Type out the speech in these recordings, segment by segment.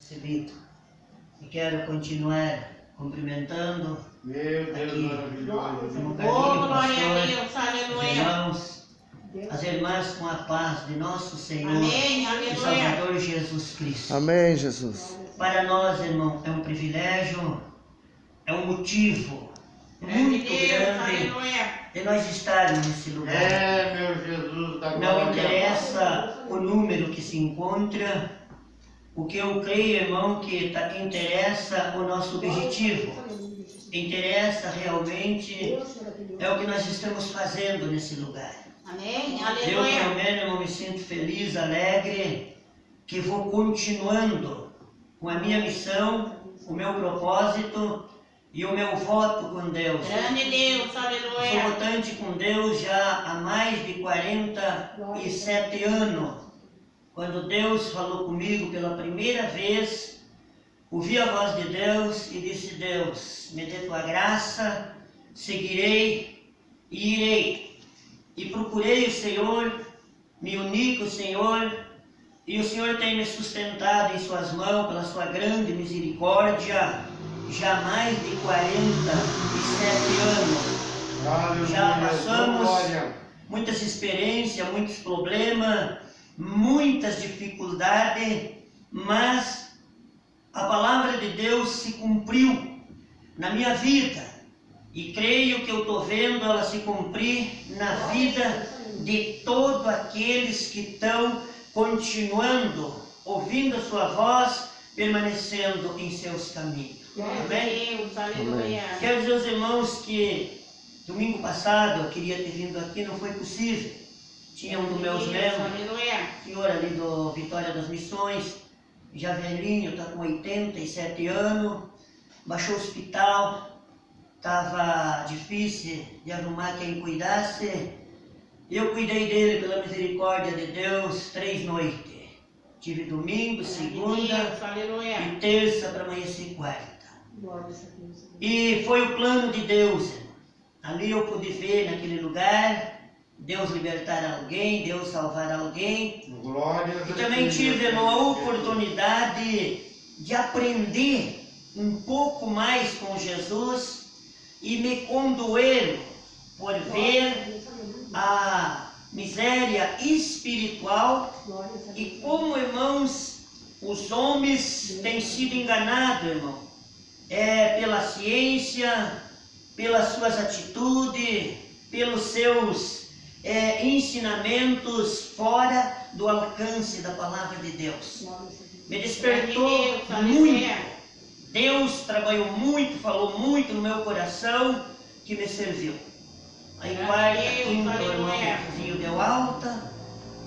Recebido. E quero continuar cumprimentando Meu Deus, aqui maravilhoso. no Oh, caminho, glória a Deus, pastor, os aleluia. irmãos, as irmãs, com a paz de nosso Senhor Amém, e aleluia. Salvador Jesus Cristo. Amém, Jesus. Para nós, irmão, é um privilégio, é um motivo Grande muito Deus, grande aleluia. de nós estarmos nesse lugar. É, meu Jesus da glória. Não interessa o número que se encontra, o que eu creio, irmão, que interessa o nosso objetivo. Interessa realmente é o que nós estamos fazendo nesse lugar. Amém, Eu, aleluia. pelo menos, irmão, me sinto feliz, alegre, que vou continuando com a minha missão, o meu propósito e o meu voto com Deus. Grande Deus, Sou aleluia. votante com Deus já há mais de 47 anos. Quando Deus falou comigo pela primeira vez, ouvi a voz de Deus e disse: Deus, me dê tua graça, seguirei e irei. E procurei o Senhor, me uni com o Senhor, e o Senhor tem me sustentado em suas mãos pela sua grande misericórdia, já há mais de 47 anos. Aleluia, Já passamos glória. muitas experiências, muitos problemas, muitas dificuldades, mas a palavra de Deus se cumpriu na minha vida e creio que eu estou vendo ela se cumprir na vida de todos aqueles que estão continuando, ouvindo a sua voz, permanecendo em seus caminhos. Amém? Deus, aleluia. Quero dizer aos irmãos que domingo passado eu queria ter vindo aqui, não foi possível. Tinha um dos meus membros, aleluia. senhor ali do Vitória das Missões, já velhinho, está com 87 anos, baixou o hospital, estava difícil de arrumar quem cuidasse. Eu cuidei dele pela misericórdia de Deus 3 noites. Tive domingo, segunda Deus, aleluia. e terça para amanhecer quarta. E foi o plano de Deus. Ali eu pude ver naquele lugar Deus libertar alguém, Deus salvar alguém. Glória a E Deus. também tive a oportunidade de aprender um pouco mais com Jesus e me condoer por ver a miséria espiritual e como, irmãos, os homens têm sido enganados, irmão, pela ciência, pelas suas atitudes, pelos seus ensinamentos fora do alcance da palavra de Deus. Me despertou muito. Deus trabalhou muito, falou muito no meu coração, que me serviu. Aí quarta, quinta, o irmãozinho deu alta.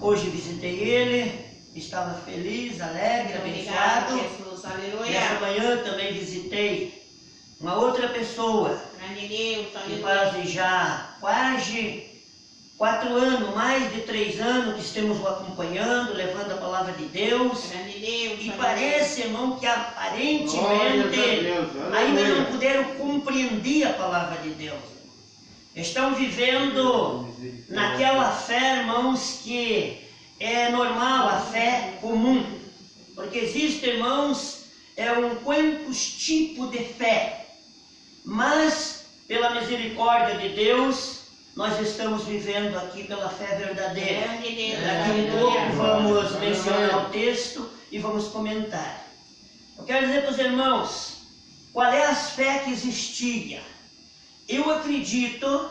Hoje visitei ele, estava feliz, alegre, abençoado. Jesus, aleluia. Nessa manhã também visitei uma outra pessoa, Grande Deus, que aleluia. faz já quase 4 anos, mais de 3 anos que estamos o acompanhando, levando a palavra de Deus. Grande Deus, E aleluia. parece, irmão, que Glória a aparentemente Deus, ainda aleluia. não puderam compreender a palavra de Deus. Estão vivendo naquela fé, irmãos, que é normal, a fé comum. Porque existe, irmãos, quantos tipos de fé. Mas, pela misericórdia de Deus, nós estamos vivendo aqui pela fé verdadeira. Grande Deus, Daqui a pouco aleluia. vamos mencionar o texto e vamos comentar. Eu quero dizer para os irmãos, qual é a fé que existia? Eu acredito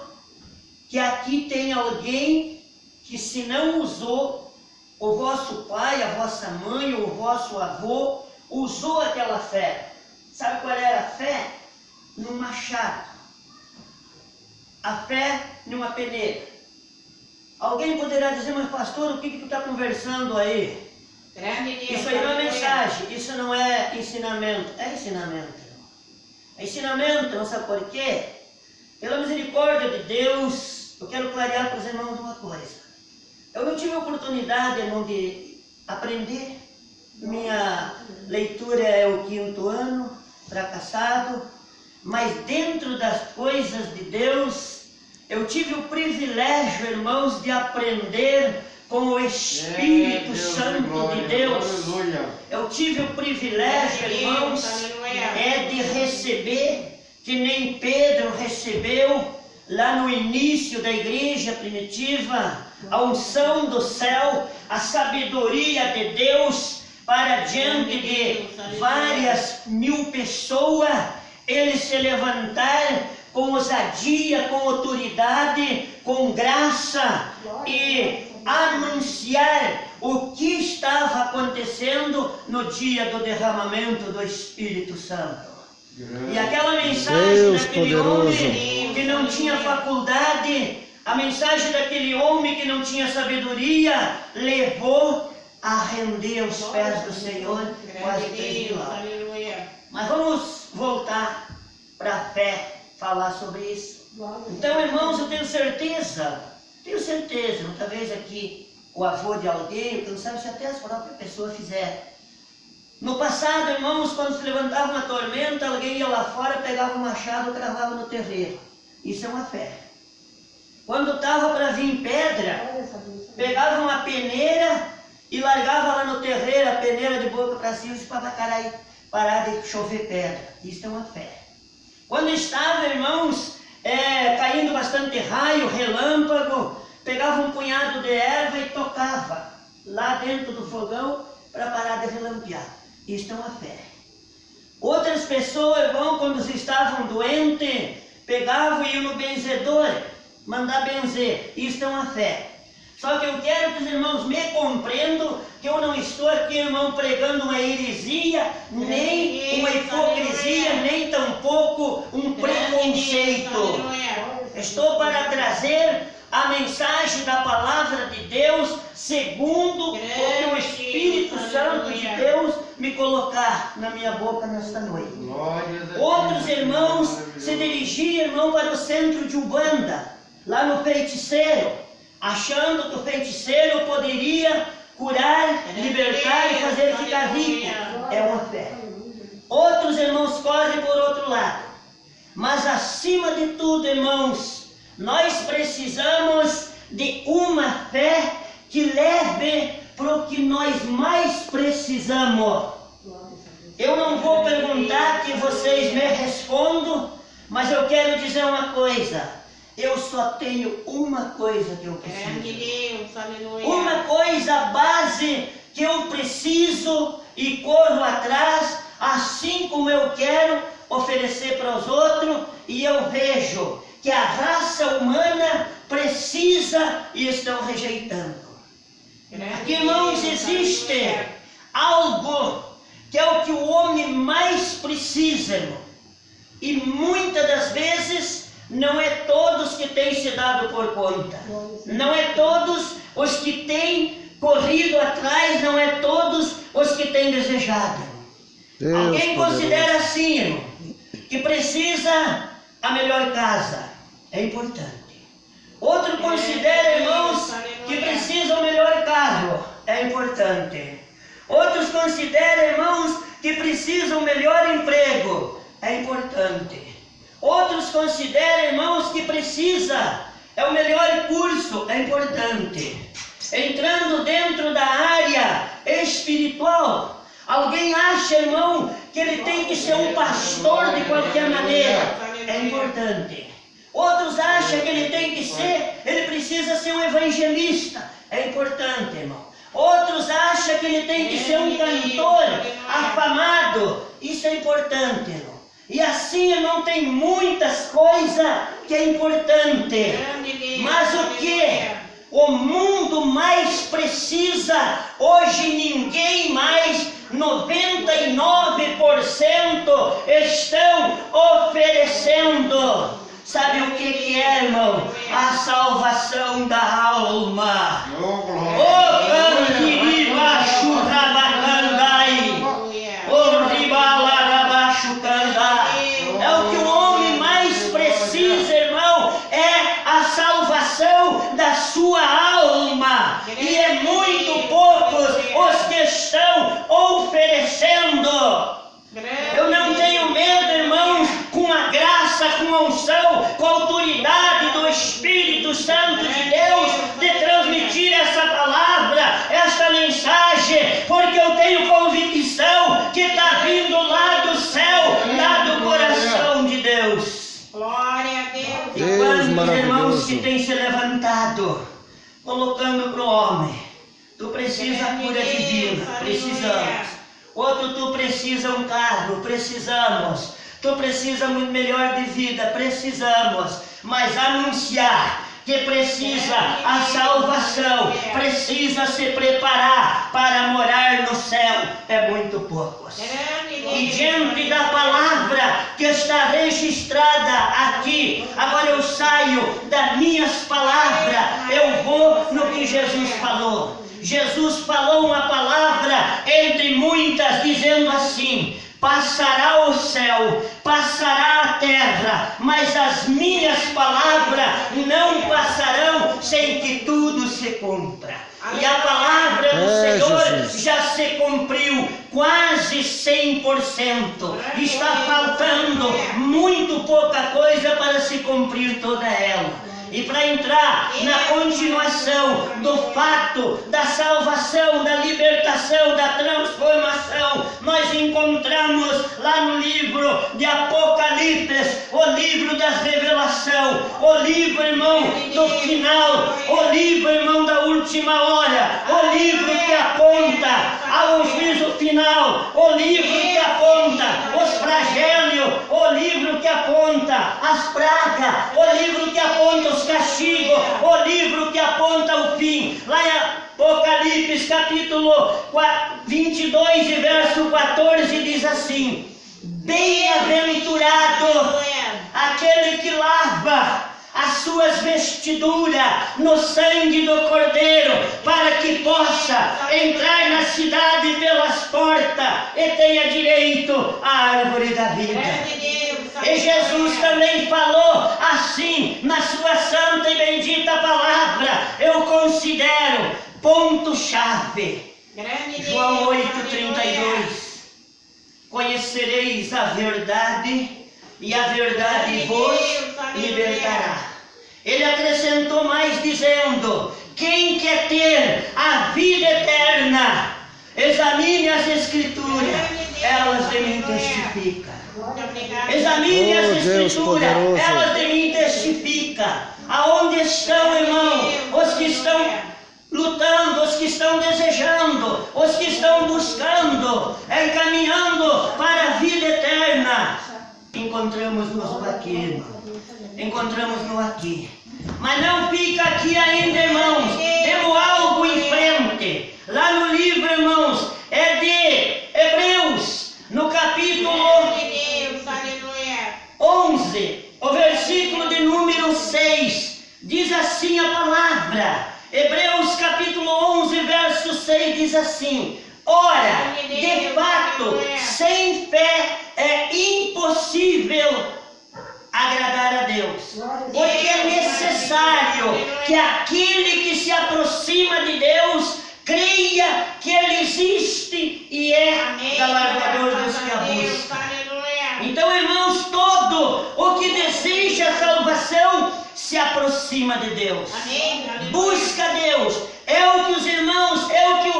que aqui tem alguém que, se não usou, o vosso pai, a vossa mãe, ou o vosso avô, usou aquela fé. Sabe qual era a fé? Num machado. A fé numa peneira. Alguém poderá dizer: mas pastor, o que tu está conversando aí? Grande Deus, Isso aí não é aleluia. mensagem, isso não é ensinamento. É ensinamento. É ensinamento, não sabe por quê? Pela misericórdia de Deus, eu quero clarear para os irmãos uma coisa. Eu não tive a oportunidade, irmão, de aprender. Minha leitura é o 5º ano, fracassado. Mas dentro das coisas de Deus, eu tive o privilégio, irmãos, de aprender com o Espírito Deus, Santo glória, de Deus. Aleluia. Eu tive o privilégio, irmãos, de receber, que nem Pedro recebeu lá no início da igreja primitiva, a unção do céu, a sabedoria de Deus para diante de várias mil pessoas, ele se levantar com ousadia, com autoridade, com graça e anunciar o que estava acontecendo no dia do derramamento do Espírito Santo. E aquela mensagem Deus daquele poderoso. homem que não tinha faculdade, a mensagem daquele homem que não tinha sabedoria, levou a render aos pés do Senhor quase 3 mil anos. Mas vamos voltar para a fé, falar sobre isso. Então, irmãos, eu tenho certeza, outra vez aqui, o avô de alguém, quem sabe se até as próprias pessoas fizeram. No passado, irmãos, quando se levantava uma tormenta, alguém ia lá fora, pegava o machado e cravava no terreiro. Isso é uma fé. Quando estava para vir pedra, pegava uma peneira e largava lá no terreiro a peneira de boca para cima para parar de chover pedra. Isso é uma fé. Quando estava, irmãos, caindo bastante raio, relâmpago, pegava um punhado de erva e tocava lá dentro do fogão para parar de relampear. Isto é uma fé. Outras pessoas, irmão, quando estavam doentes, pegavam e iam no benzedor, mandar benzer. Isto é uma fé. Só que eu quero que os irmãos me compreendam que eu não estou aqui, irmão, pregando uma heresia, nem uma hipocrisia, nem tampouco um preconceito. Estou para trazer a mensagem da palavra de Deus segundo o que o Espírito Santo de Deus me colocar na minha boca nesta noite. Outros irmãos se dirigiam, irmão, para o centro de Umbanda, lá no feiticeiro, achando que o feiticeiro poderia curar, libertar e fazer ficar rico. É uma fé. Outros irmãos correm por outro lado. Mas acima de tudo, irmãos, nós precisamos de uma fé que leve para o que nós mais precisamos. Eu não vou perguntar que vocês me respondam, mas eu quero dizer uma coisa. Eu só tenho uma coisa que eu preciso. Uma coisa base que eu preciso e corro atrás, assim como eu quero oferecer para os outros, e eu vejo que a raça humana precisa e estão rejeitando. Aqui, irmãos, existe algo que é o que o homem mais precisa, irmão. E muitas das vezes não é todos que têm se dado por conta. Não é todos os que têm corrido atrás, não é todos os que têm desejado. Alguém considera assim, irmão, que precisa a melhor casa. É importante. Outro considera, irmãos, que precisa o melhor carro. É importante. Outros consideram, irmãos, que precisam o melhor emprego. É importante. Outros consideram, irmãos, que precisa o melhor curso. É importante. Entrando dentro da área espiritual, alguém acha, irmão, que ele tem que ser um pastor de qualquer maneira. É importante. Outros acham que ele precisa ser um evangelista. É importante, irmão. Outros acham que ele tem que ser um cantor afamado. Isso é importante, irmão. E assim, irmão, tem muitas coisas que é importante. Mas o que o mundo mais precisa, hoje ninguém mais, 99% estão oferecendo. Sabe o que é, irmão? A salvação da alma. O cantiriba churrabacandai. O ribalarabachukandai. É o que o homem mais precisa, irmão. É a salvação da sua alma. E é muito poucos os que estão oferecendo. Eu não tenho medo, irmãos, com a graça, com a unção, com a autoridade do Espírito Santo de Deus, de transmitir essa palavra. que têm se levantado, colocando para o homem. Tu precisa a cura divina, precisamos. Outro, tu precisa um carro, precisamos. Tu precisa muito melhor de vida, precisamos. Mas anunciar que precisa a salvação, precisa se preparar para morar no céu, é muito poucos. E diante da palavra que está registrada aqui, agora eu saio das minhas palavras, eu vou no que Jesus falou. Jesus falou uma palavra entre muitas, dizendo assim: passará o céu, passará a terra, mas as minhas palavras não passarão sem que tudo se cumpra. E a palavra do Senhor Jesus. já se cumpriu quase 100%. Está faltando muito pouca coisa para se cumprir toda ela. E para entrar na continuação do fato da salvação, da libertação, da transformação, nós encontramos lá no livro de Apocalipse, o livro da revelação, o livro, irmão, do final, o livro, irmão, da última hora, o livro que aponta ao juízo final, o livro que aponta os flagelos, o livro que aponta as pragas, o livro que aponta os castigos, o livro que aponta o fim. Lá em Apocalipse capítulo 22 e verso 14 diz assim: bem-aventurado aquele que lava as suas vestiduras no sangue do Cordeiro, para que possa entrar na cidade pelas portas e tenha direito à árvore da vida. E Jesus também falou assim na sua santa e bendita palavra, eu considero ponto-chave. João 8,32: conhecereis a verdade e a verdade vos libertará. Ele acrescentou mais dizendo: quem quer ter a vida eterna, examine as escrituras, elas de mim testificam. Examine as escrituras, elas de mim testificam. Aonde estão, irmão, os que estão lutando, os que estão desejando, os que estão buscando, encaminhando para a vida eterna? Encontramos-nos aqui, irmão. Encontramos-nos aqui. Mas não fica aqui ainda, irmãos. Temos algo em frente. Lá no livro, irmãos, é de Hebreus, no capítulo 11, o versículo de número 6. Diz assim a palavra. Hebreus capítulo 11, verso 6 diz assim: ora, de fato, sem fé é impossível agradar a Deus, porque é necessário que aquele que se aproxima de Deus creia que Ele existe e é galardoador dos que a buscam. Então, irmãos, todo o que deseja salvação se aproxima de Deus, busca Deus. É o que os irmãos, é o que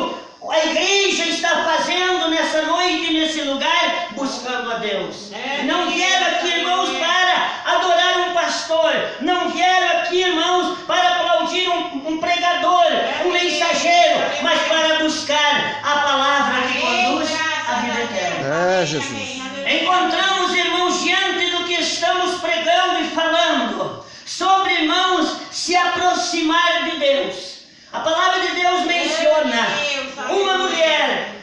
a igreja está fazendo nessa noite, nesse lugar, buscando a Deus. Não quero aqui, irmãos, para adorar um pastor. Não quero aqui, irmãos, para aplaudir um pregador, um mensageiro, mas para buscar a palavra que conduz à vida eterna. Jesus. Encontramos, irmãos, diante do que estamos pregando e falando, sobre, irmãos, se aproximar de Deus. A palavra de Deus menciona uma mulher,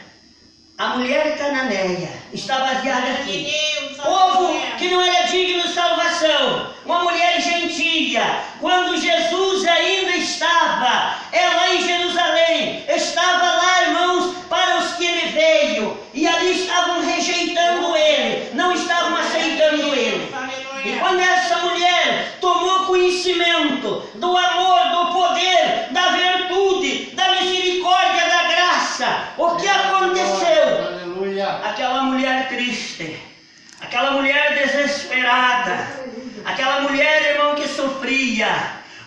a mulher cananeia, está baseada aqui. Povo que não era digno de salvação, uma mulher gentia. Quando Jesus ainda estava lá em Jerusalém, estava lá, irmãos, para os que ele veio, e ali estavam rejeitando ele, não estavam aceitando ele. E quando essa mulher tomou conhecimento do amor, do poder, da virtude, da misericórdia, da graça, o que aconteceu? Aleluia. Aquela mulher triste, aquela mulher desesperada, aquela mulher, irmão, que sofria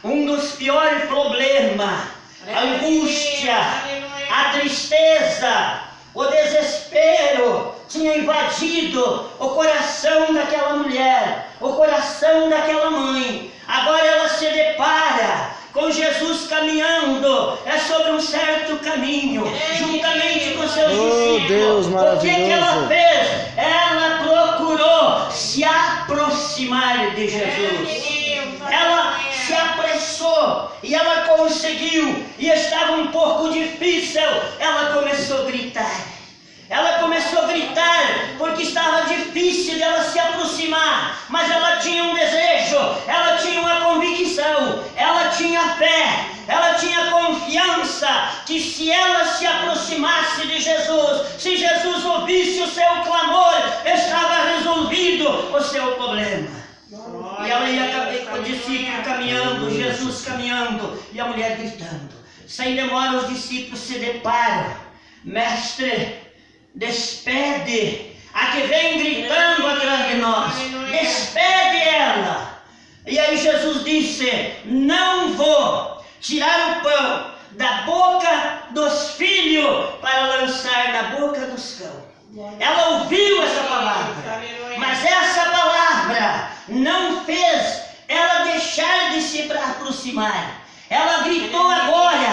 um dos piores problemas, a angústia, a tristeza, o desespero tinha invadido o coração daquela mulher, o coração daquela mãe. Agora ela se depara com Jesus caminhando, é sobre um certo caminho, juntamente com seus discípulos. Deus O que ela maravilhoso. fez? Ela procurou se aproximar de Jesus. Ela se apressou e ela conseguiu, e estava um pouco difícil. Ela começou a gritar. Ela começou a gritar porque estava difícil dela se aproximar, mas ela tinha um desejo, ela tinha uma convicção, ela tinha fé, ela tinha confiança que se ela se aproximasse de Jesus, se Jesus ouvisse o seu clamor, estava resolvido o seu problema. E ela ia com o discípulo caminhando, Jesus caminhando e a mulher gritando. Sem demora os discípulos se deparam. Mestre, despede a que vem gritando atrás de nós, despede ela. E aí Jesus disse: não vou tirar o pão da boca dos filhos para lançar na boca dos cães. Ela ouviu essa palavra, mas essa palavra não fez ela deixar de se aproximar. Ela gritou agora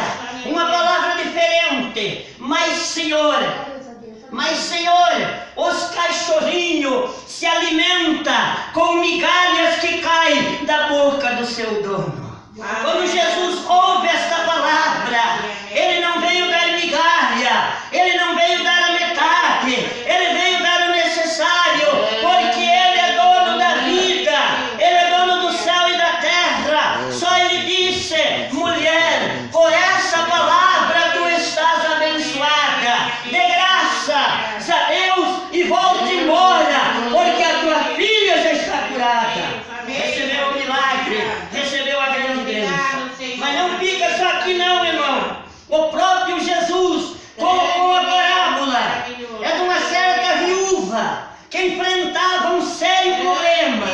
uma palavra diferente: mas Senhor, os cachorrinhos se alimentam com migalhas que caem da boca do seu dono. Quando Jesus ouve esta palavra, ele não veio dar migalha, ele não veio dar a metade, ele veio dar o necessário, porque ele é dono da vida, ele é dono do céu e da terra. Só ele disse: mulher, por essa palavra tu estás abençoada, dê graças a Deus e volte embora, porque a tua filha já está curada. Recebeu o milagre, recebeu a grande bênção. Mas não fica só aqui não, irmão. O próprio Jesus colocou a parábola. É de uma certa viúva que enfrentava um sério problema.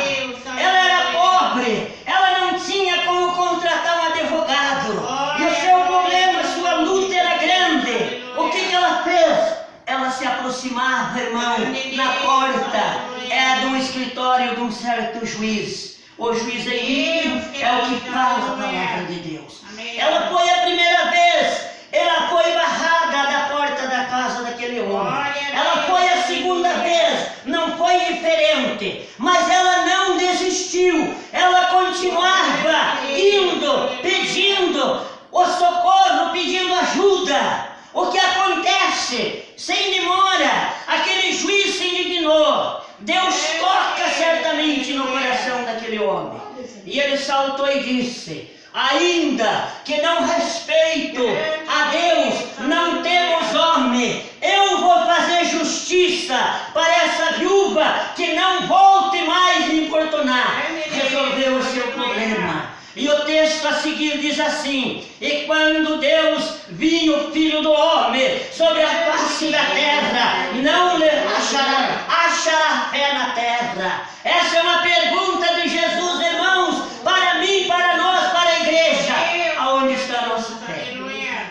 Ela era pobre, ela não tinha como contratar um advogado. E o seu problema, a sua luta era grande. O que ela fez? Ela se aproximava, irmão, na porta. É de um escritório de um certo juiz. O juiz é ímpio, é o que fala a palavra de Deus. Ela foi a primeira vez, ela foi barrada da porta da casa daquele homem. Ela foi a segunda vez, não foi diferente, mas ela não desistiu. Ela continuava indo, pedindo o socorro, pedindo ajuda. O que acontece? Sem demora, aquele juiz se indignou. Deus toca certamente no coração daquele homem. E ele saltou e disse: ainda que não respeito a Deus, não temos homem, eu vou fazer justiça para essa viúva, que não volte mais me importunar. Resolveu o seu problema. E o texto a seguir diz assim: e quando Deus vinha o Filho do Homem sobre a face da terra, não lhe achará fé na terra. Essa é uma pergunta de Jesus, irmãos, para mim, para nós, para a igreja. Aonde está a nossa fé?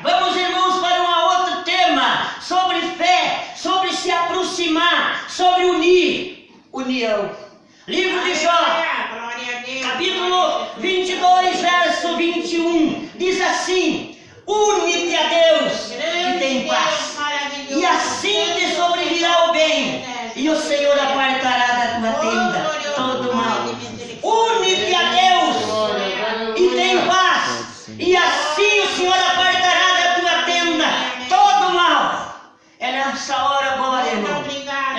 Vamos, irmãos, para um outro tema, sobre fé, sobre se aproximar, sobre união. Livro de Jó, capítulo 22, verso 21, diz assim: une-te a Deus e tem paz, e assim te sobrevirá o bem, e o Senhor apartará da tua tenda todo mal. Une-te a Deus e tem paz, e assim o Senhor apartará da tua tenda todo mal. É nessa hora agora, irmão,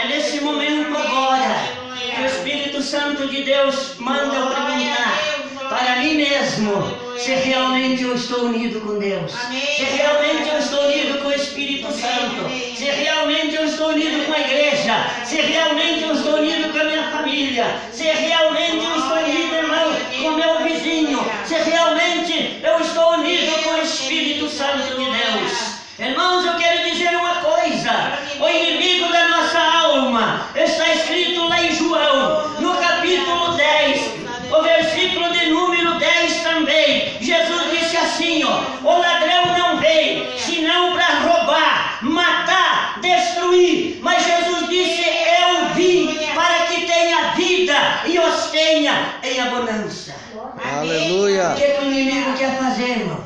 é nesse momento agora, que o Espírito Santo de Deus manda eu perguntar para mim mesmo se realmente eu estou unido com Deus, se realmente eu estou unido com o Espírito Santo, se realmente eu estou unido com a igreja, se realmente eu estou unido com a minha família, se realmente eu estou unido, irmão, com o meu vizinho, se realmente eu estou unido com o Espírito Santo de Deus. Irmãos, eu quero dizer uma coisa: o inimigo da nossa alma está escrito lá em João, no capítulo 10, o versículo de número 10 também. Jesus disse assim, o ladrão não veio senão para roubar, matar, destruir, mas Jesus disse: eu vim para que tenha vida e os tenha em abundância. Aleluia.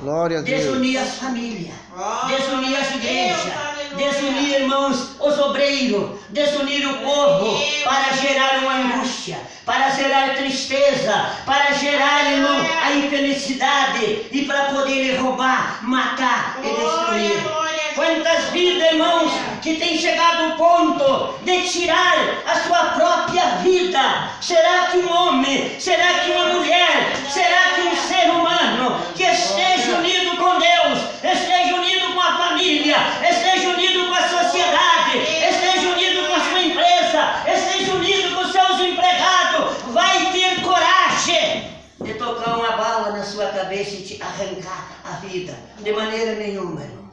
Glória a Deus. Desunir as famílias, Glória desunir as a igrejas, Deus, aleluia. desunir, irmãos, os obreiros, desunir o povo para gerar uma angústia, para gerar tristeza, para gerar, irmão, a infelicidade e para poder roubar, matar e destruir. Quantas vidas, irmãos, que tem chegado ao ponto de tirar a sua própria vida? Será que um homem, será que uma mulher, será que um ser humano que esteja unido com Deus, esteja unido com a família, esteja unido com a sociedade, esteja unido com a sua empresa, esteja unido com os seus empregados, vai ter coragem de tocar uma bala na sua cabeça e te arrancar a vida? De maneira nenhuma, irmão.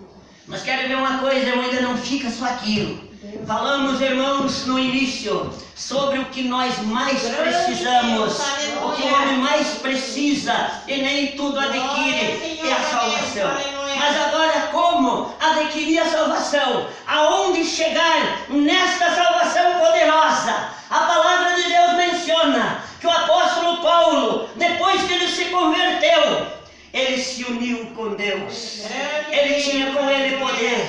Mas quero ver uma coisa, irmão, ainda não fica só aquilo. Falamos, irmãos, no início, sobre o que nós mais precisamos, o que o homem mais precisa, e nem tudo adquire, é a salvação. Mas agora, como adquirir a salvação? Aonde chegar nesta salvação poderosa? A palavra de Deus menciona que o apóstolo Paulo, depois que ele se converteu, ele se uniu com Deus. Ele tinha com ele poder,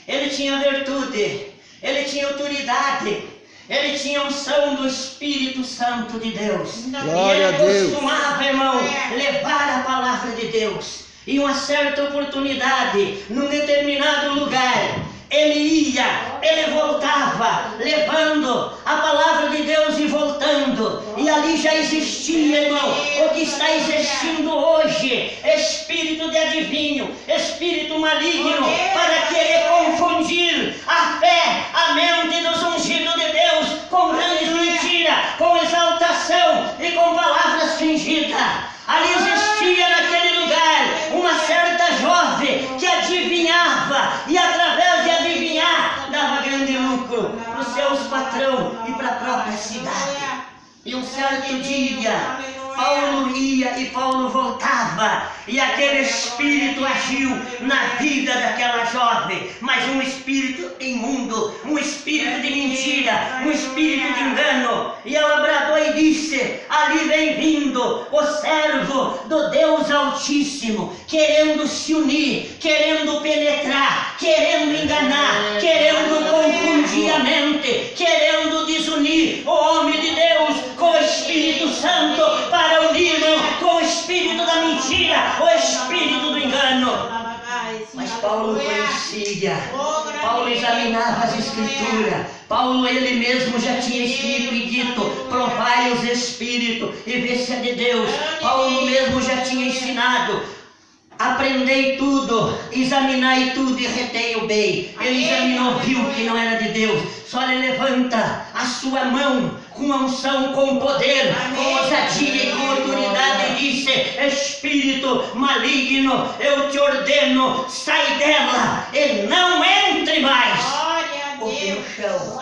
ele tinha virtude, ele tinha autoridade, ele tinha unção do Espírito Santo de Deus. Glória a E ele Deus. costumava, irmão, levar a palavra de Deus. Em uma certa oportunidade, num determinado lugar, ele voltava, levando a palavra de Deus e voltando. E ali já existia, irmão, o que está existindo hoje: espírito de adivinho, espírito maligno, para querer confundir a fé, a mente dos ungidos de Deus com grandes mentiras, com exaltação e com palavras fingidas. Ali existia naquele lugar uma certa jovem que adivinhava, e através de adivinhar dava grande lucro para os seus patrão e para a própria cidade. E um certo dia Paulo ia e Paulo voltava, e aquele espírito agiu na vida daquela jovem, mas um espírito imundo, um espírito de mentira, um espírito de engano. E ela bradou e disse: ali vem vindo o servo do Deus Altíssimo, querendo se unir, querendo penetrar, querendo enganar, querendo confundir a mente, querendo desunir o homem de Deus com o Espírito Santo, para unir com o espírito da mentira, o espírito do engano. Mas Paulo conhecia, Paulo examinava as escrituras, Paulo ele mesmo já tinha escrito e dito: provai os espíritos e vê se é de Deus. Paulo mesmo já tinha ensinado: aprendei tudo, examinai tudo e retei o bem. Ele examinou, viu que não era de Deus. Só ele levanta a sua mão com unção, com poder, com ousadia e com autoridade, e disse: espírito maligno, eu te ordeno, sai dela e não entre mais. Houve no chão.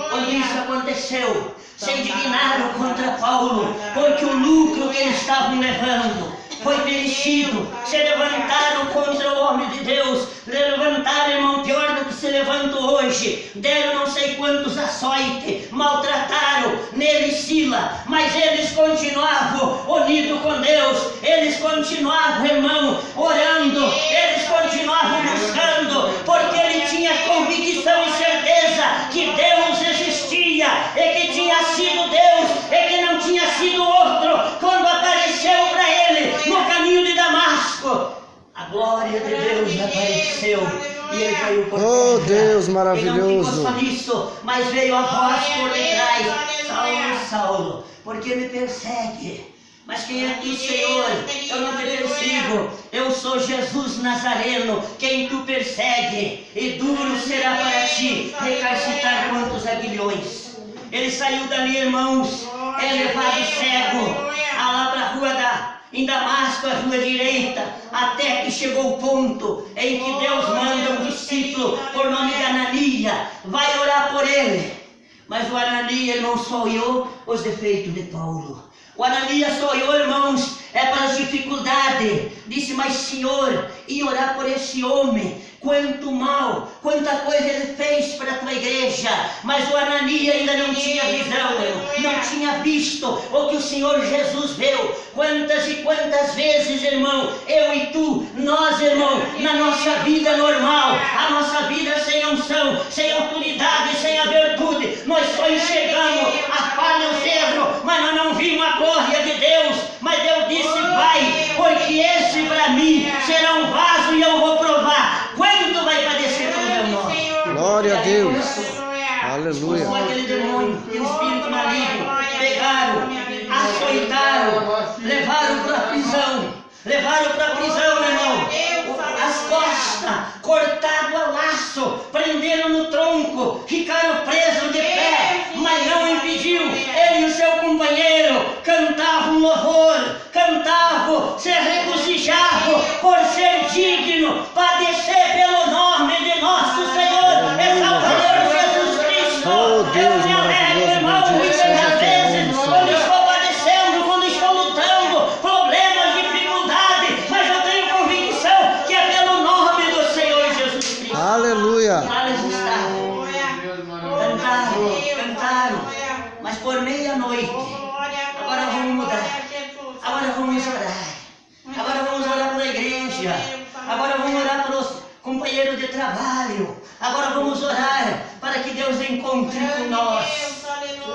Quando isso aconteceu, se indignaram contra Paulo, porque o lucro que eles estavam levando foi perecido. Se levantaram contra o homem de Deus, levantaram, irmão, pior do que se levanta hoje. Deram não sei quantos açoites, maltrataram nele e Sila, mas eles continuavam unidos com Deus, eles continuavam, irmão, orando, eles continuavam buscando, porque ele tinha convicção e certeza que Deus existia, e que tinha sido Deus, e que não tinha sido outro. Quando apareceu para ele no caminho de Damasco, a glória de Deus apareceu e ele caiu por terra. Oh, Deus maravilhoso. E não ficou só nisso, mas veio a voz por detrás: Saulo, Saulo, porque me persegue? Mas quem é tu, Senhor? Eu não te persigo. Eu sou Jesus Nazareno, quem tu persegue, e duro será para ti recalcitrar quantos aguilhões. Ele saiu dali, irmãos, é levado cego, lá para a rua em Damasco, a rua direita, até que chegou o ponto em que Deus manda um discípulo por nome de Ananias, vai orar por ele. Mas o Ananias não só olhou os defeitos de Paulo. O Ananias só olhou, irmãos, para as dificuldades. Disse: mas Senhor, e orar por esse homem, quanto mal, quanta coisa ele fez para a tua igreja. Mas o Ananias ainda não tinha visão, não tinha visto o que o Senhor Jesus viu. Quantas e quantas vezes, irmão, eu e tu, nós, irmão, na nossa vida normal, a nossa vida sem unção, sem autoridade, sem a virtude, nós só enxergamos a falha, o erro, mas nós não vimos a glória de Deus. Mas Deus disse: vai, porque esse para mim será um vaso e eu vou provar quanto vai padecer pelo meu nome. Glória a Deus. Aleluia. Foi Aleluia. aquele demônio, aquele espírito maligno, pegaram, açoitaram, levaram para a prisão, meu irmão, as costas, cortado a laço, prenderam no tronco, ficaram presos de pé, mas não impediu. Ele e o seu companheiro cantavam louvor, cantavam, se regozijavam por ser digno, padecer pelo nome de nosso Senhor e Salvador Jesus Cristo. Oh, Deus Eu me alegro, irmão, maravilhoso, muitas bendito das seja vezes, o nome do quando Senhor. estou padecendo, quando estou lutando, problemas, dificuldades, mas eu tenho convicção que é pelo nome do Senhor Jesus Cristo. Aleluia. Lá eles estavam, cantaram, mas por meia-noite, agora vamos mudar, agora vamos orar pela igreja, agora vamos orar pelos companheiros de trabalho, agora vamos orar para que Deus encontre com nós.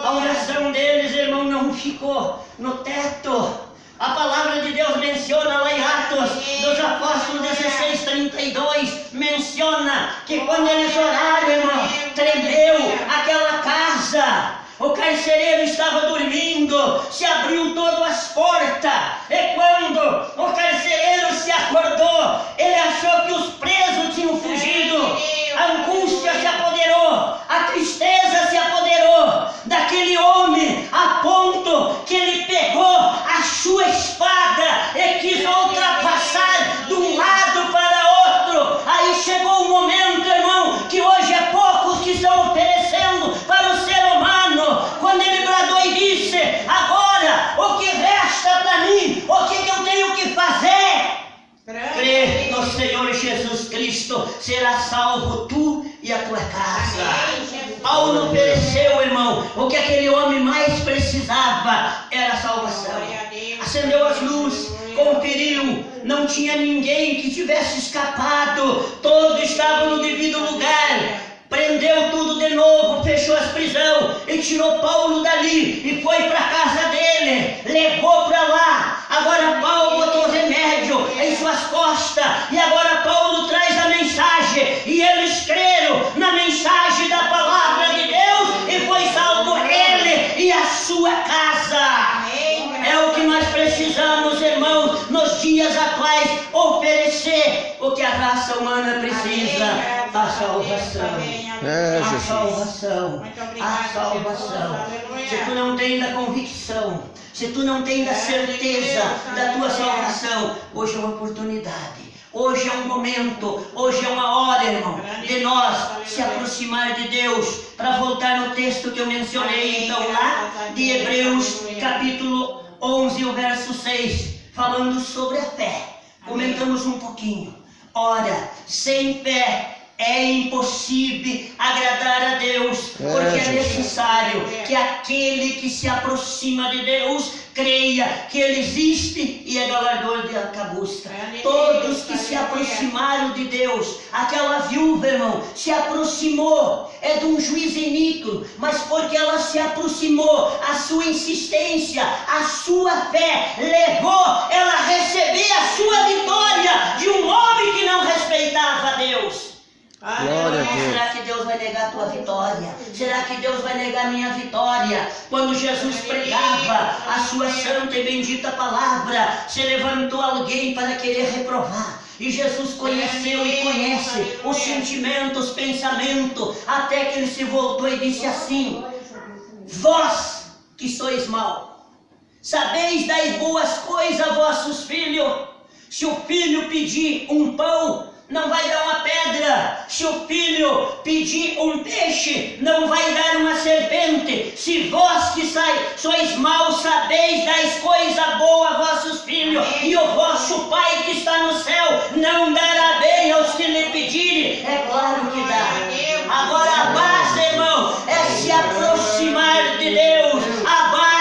A oração deles, irmão, não ficou no teto. A palavra de Deus menciona lá em Atos dos Apóstolos 16:32, menciona que quando eles oraram, irmão, tremeu aquela casa. O carcereiro estava dormindo, se abriu todas as portas, e quando o carcereiro se acordou, ele achou que os presos tinham fugido. A angústia se apoderou, a tristeza se apoderou daquele homem, a ponto que ele pegou a sua espada e quis ultrapassar de um lado para outro. Aí chegou o momento, irmão, que hoje é poucos que estão oferecendo para o ser humano, quando ele bradou e disse: agora o que resta para mim, o que eu tenho que fazer? Crê no Senhor Jesus Cristo, será salvo tu e a tua casa. Paulo ofereceu, irmão, o que aquele homem mais precisava era a salvação. Acendeu as luzes, conferiu, não tinha ninguém que tivesse escapado, todos estavam no devido lugar. Prendeu tudo de novo, fechou as prisões e tirou Paulo dali e foi para a casa dele, levou para lá. Agora Paulo botou remédio em suas costas e agora Paulo traz a mensagem e eles creram na mensagem da palavra de Deus e foi salvo ele e a sua casa. É o que nós precisamos, irmãos, nos dias atuais, oferecer o que a raça humana precisa: a salvação. É, A Jesus. salvação, a salvação. Se tu não tens a convicção, se tu não tens a certeza da tua salvação, hoje é uma oportunidade, hoje é um momento, hoje é uma hora, irmão, de nós se aproximar de Deus. Para voltar no texto que eu mencionei, então, lá de Hebreus, capítulo 11, o verso 6, falando sobre a fé. Comentamos um pouquinho. Ora, sem fé é impossível agradar a Deus, porque é necessário que aquele que se aproxima de Deus creia que Ele existe e é galardador de busca. Todos que se aproximaram de Deus, aquela viúva, irmão, se aproximou, é de um juiz iníquo, mas porque ela se aproximou, a sua insistência, a sua fé levou ela a receber a sua vitória de um homem que não respeitava a Deus. Glória a Deus. Será que Deus vai negar a tua vitória? Será que Deus vai negar a minha vitória? Quando Jesus pregava a sua santa e bendita palavra, se levantou alguém para querer reprovar. E Jesus conheceu e conhece os sentimentos, os pensamentos, até que ele se voltou e disse assim: vós que sois mau, sabeis dar boas coisas a vossos filhos. Se o filho pedir um pão, não vai dar uma pedra. Se o filho pedir um peixe, não vai dar uma serpente. Se vós que sois maus, sabeis dar coisa boa a vossos filhos, e o vosso Pai que está no céu não dará bem aos que lhe pedirem. É claro que dá. Agora a base, irmão, é se aproximar de Deus. A base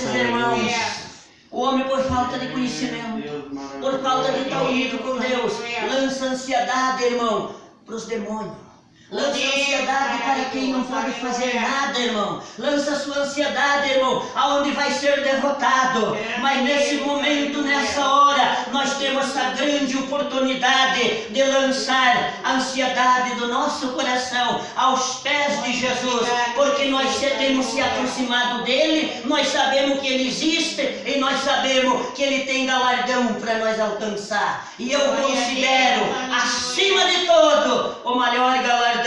esses irmãos. O homem, por falta de conhecimento, por falta de estar unido com Deus, lança ansiedade, irmão, para os demônios. Lança ansiedade para quem não pode fazer nada, irmão. Lança sua ansiedade, irmão, aonde vai ser derrotado. Mas nesse momento, nessa hora, nós temos essa grande oportunidade de lançar a ansiedade do nosso coração aos pés de Jesus, porque nós temos se aproximado dele, nós sabemos que ele existe e nós sabemos que ele tem galardão para nós alcançar. E eu considero, acima de todo, o maior galardão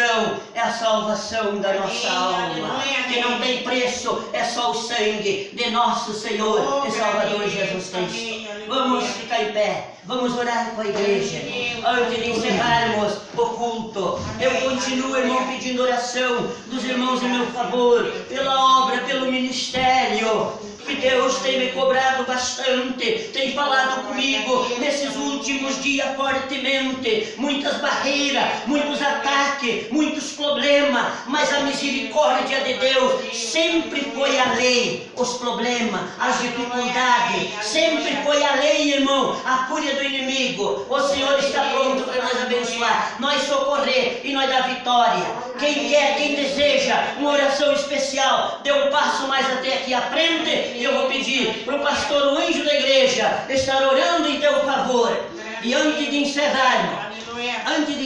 é a salvação da nossa alma, que não tem preço, é só o sangue de nosso Senhor e Salvador Jesus Cristo. Vamos ficar em pé, vamos orar com a igreja. Antes de encerrarmos o culto, eu continuo, irmão, pedindo oração dos irmãos em meu favor, pela obra, pelo ministério, que Deus tem me cobrado bastante, tem falado comigo nesses últimos dias fortemente, muitas barreiras, muitos ataques, muitos problemas, mas a misericórdia de Deus sempre foi além os problemas, as dificuldades, sempre foi além, irmão, a fúria do inimigo. O Senhor está pronto para nos abençoar, nós socorrer e nós dar vitória. Quem quer, quem deseja uma oração especial, dê um passo mais até aqui à frente. E eu vou pedir para o pastor, o anjo da igreja, estar orando em teu favor. E antes de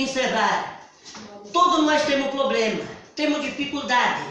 encerrar, todos nós temos problema, temos dificuldade,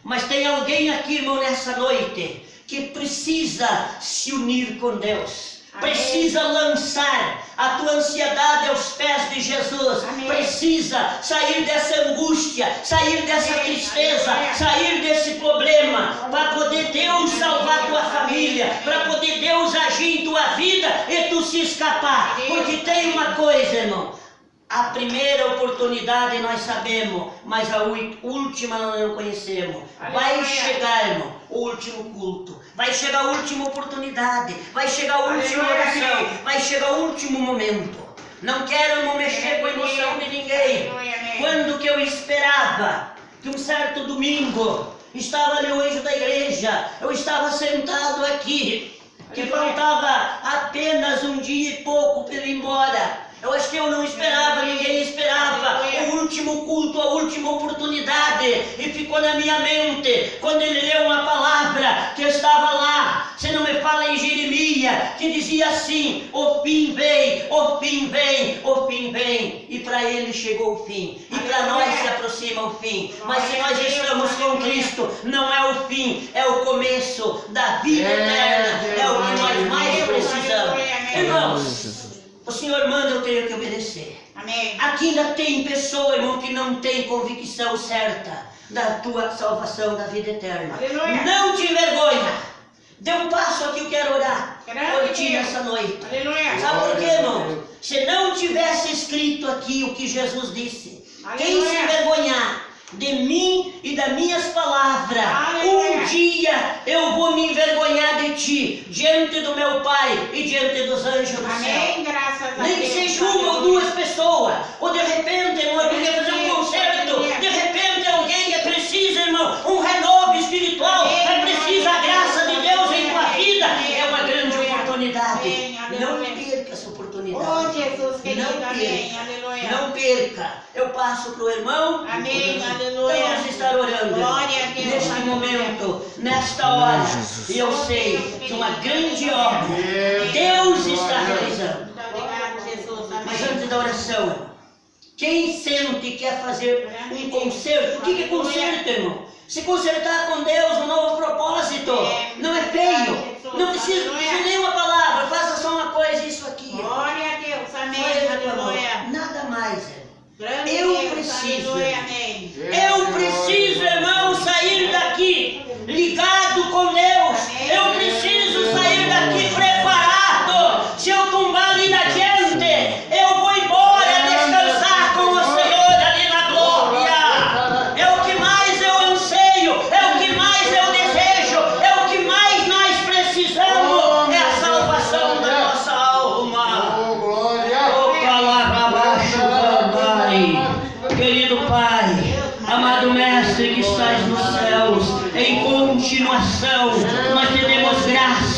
mas tem alguém aqui, irmão, nessa noite, que precisa se unir com Deus. Precisa lançar a tua ansiedade aos pés de Jesus. Amém. Precisa sair dessa angústia, sair dessa tristeza, sair desse problema, para poder Deus salvar tua família, para poder Deus agir em tua vida e tu se escapar. Porque tem uma coisa, irmão, a primeira oportunidade nós sabemos, mas a última nós não conhecemos. Vai chegar, irmão, o último culto, vai chegar a última oportunidade, vai chegar a última oração, vai chegar o último momento. Não quero, irmão, mexer com a emoção de ninguém. Quando que eu esperava que um certo domingo estava ali o anjo da igreja, eu estava sentado aqui, que faltava apenas um dia e pouco para ele ir embora. Eu acho que eu não esperava, ninguém esperava o último culto, a última oportunidade. E ficou na minha mente, quando ele leu uma palavra que estava lá, se não me fala em Jeremias, que dizia assim: o fim vem, o fim vem, o fim vem. E para ele chegou o fim, e para nós se aproxima o fim. Mas se nós estamos com Cristo, não é o fim, é o começo da vida eterna, é o que nós mais precisamos. Irmãos, o Senhor manda, eu tenho que obedecer. Amém. Aqui ainda tem pessoa, irmão, que não tem convicção certa da tua salvação, da vida eterna. Aleluia. Não te envergonha. Dê um passo aqui, eu quero orar por ti nessa noite. Aleluia. Sabe por quê, irmão? Se não tivesse escrito aqui o que Jesus disse, aleluia, quem se envergonhar de mim e das minhas palavras, aleluia, um dia eu vou me envergonhar de ti, diante do meu Pai e diante dos anjos do Amém, céu. graças a Nem que Deus, seja uma ou duas pessoas, ou de repente, irmão, eu queria fazer um concerto, de repente alguém que precisa, irmão, um renovo espiritual, é preciso a graça de Deus em tua vida, é uma grande oportunidade. Não perca essa oportunidade. Oh, Jesus, querido, não amém, perca, aleluia. não perca. Eu passo para o irmão. Amém, aleluia. Vamos estar orando Glória a Deus, neste aleluia, momento, nesta hora. E eu sei que uma grande obra Deus está realizando. Muito obrigado, Jesus, amém. Mas antes da oração, irmão, quem sente que quer fazer um concerto, o que é concerto, irmão? Se consertar com Deus um novo propósito, não é feio, não precisa de nenhuma palavra, faça só uma coisa, isso aqui. Glória a Deus, amém, Aleluia. Nada mais, irmão. Eu preciso, eu preciso, irmão, sair daqui ligado com Deus. Eu preciso sair daqui preparado. Se eu tombar ali na diante, eu vou embora descansar com o Senhor ali na glória. É o que mais eu anseio, é o que mais eu desejo, é o que mais nós precisamos, é a salvação da nossa alma. Oh, glória. Oh, palavra abaixo, Pai. Querido Pai,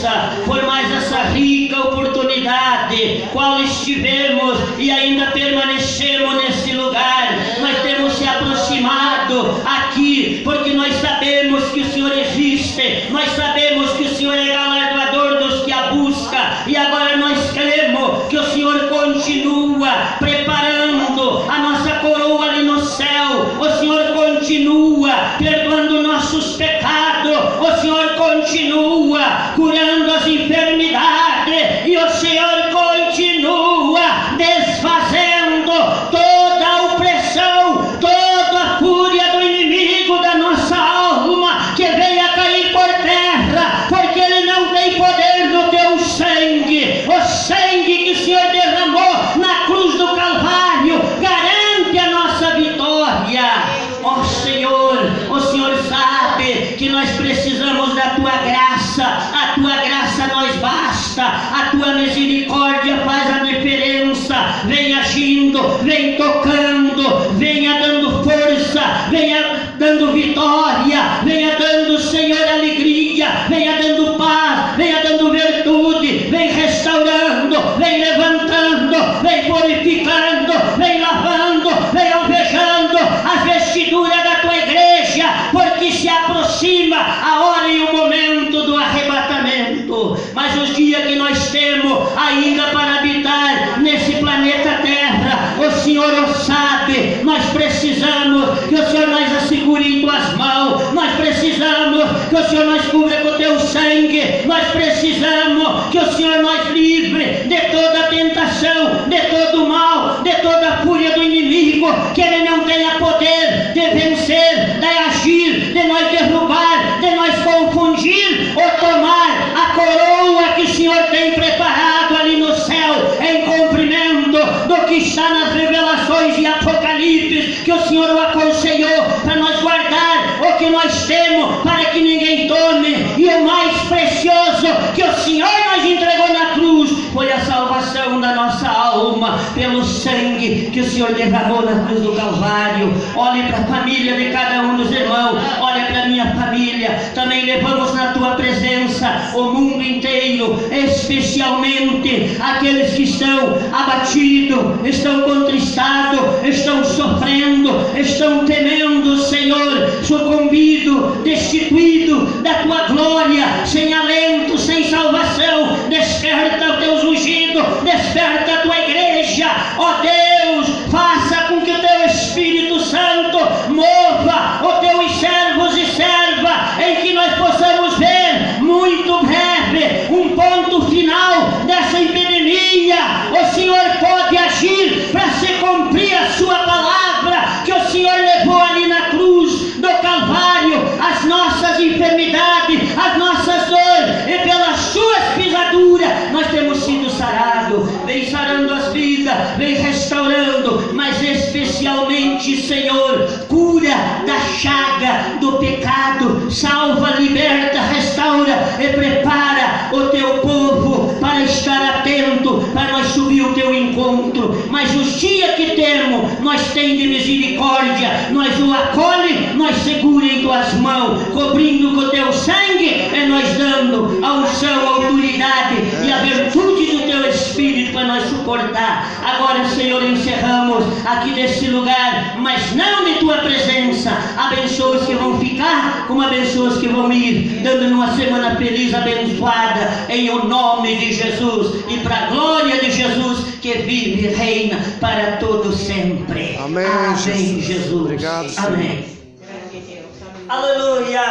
agradeça por mais essa rica oportunidade, qual estivemos e ainda permanecemos nesse lugar. Nós temos se aproximado aqui, porque nós sabemos que o Senhor existe, nós sabemos que o Senhor é galardoador dos que a busca, e agora nós cremos que o Senhor continua preparando a nossa coroa ali no céu, o Senhor continua perdoando nossos pecados, o Senhor continua curando as enfermidades, e o Senhor continua desfazendo toda a opressão, toda a fúria do inimigo da nossa alma, que venha cair por terra, porque ele não tem poder no teu sangue. O sangue que o Senhor derramou na cruz do Calvário garante a nossa vitória. Ó Senhor, o Senhor sabe que nós precisamos da Tua graça, a Tua graça nos basta, a Tua misericórdia faz a diferença. Vem agindo, vem tocando, venha dando força, venha dando vitória, venha dando, Senhor, alegria, venha dando paz, venha dando virtude, vem restaurando, vem levantando, vem purificando, vem lavando, vem alvejando as vestiduras da Tua igreja, porque se aproxima a hora e o momento do arrebatamento. Mas os dias que nós temos ainda para habitar nesse planeta Terra, o Senhor o sabe. Nós precisamos que o Senhor nos assegure em Tuas mãos, nós precisamos que o Senhor nos cubra com Teu sangue, nós precisamos que o Senhor nos livre de toda a tentação, de todo o mal, de toda a fúria do inimigo, que ele não tenha poder de vencer, de agir, de nós derrubar, de nós confundir ou tomar a coroa que o Senhor tem preparado ali no céu, em cumprimento do que está nas revelações e Apocalipse, que o Senhor o aconselhou para nós guardar o que nós temos, para que ninguém tome. E o mais precioso que o Senhor nos entregou na cruz foi a salvação da nossa alma, pelo sangue que o Senhor derramou na cruz do Calvário. Olhe para a família de cada um dos irmãos, olha para a minha família. Também levamos na Tua presença o mundo inteiro, especialmente aqueles que estão abatidos, estão contristados, estão sofrendo, estão temendo, Senhor, sucumbido, destituído da Tua glória, sem alento, sem salvação. Desperta o Teu ungido, desperta a Tua igreja, ó Deus, faça com que o Teu Espírito Santo mova os Teus servos e servas, em que nós possamos ver muito breve um ponto final dessa epidemia. O Senhor pode agir para se cumprir a Sua palavra, que o Senhor levou ali na cruz do Calvário, as nossas enfermidades, as nossas dores, e pelas Suas pisaduras nós temos sido sarados. Vem sarando as vidas, vem restaurando, mas especialmente, Senhor, cura da chaga do pecado, salva, liberta, restaura e prepara o Teu povo para estar atento, para nós subir o Teu encontro. Mas os dias que temos, nós tem de misericórdia, nós o acolhe, nós segura em Tuas mãos, cobrindo com o Teu sangue, e nós dando a unção, a autoridade e a virtude do Teu Espírito para nós suportar. Agora, Senhor, encerramos aqui desse lugar, mas não de Tua presença. Abençoa os que vão ficar, como abençoa os que vão ir, dando uma semana feliz, abençoada, em o nome de Jesus, e para a glória de Jesus, que vive e reina para todo sempre. Amém, Amém, Jesus. Jesus. Obrigado, Senhor. Amém. Graças a Deus. Amém. Aleluia.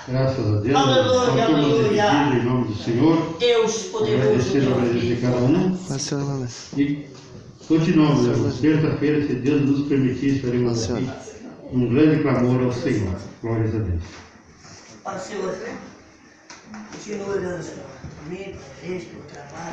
Graças a Deus. Aleluia, Nós estamos aleluia. aqui em nome do Senhor. Deus poderoso. Agradecer a presença de cada um. Funciona. E continuamos, irmãos. Terça-feira, se Deus nos permitir, estaremos aqui. Um grande clamor ao Senhor. Glórias a Deus. Ó Senhor, continua orando, Senhor. Comigo, fez, pelo trabalho.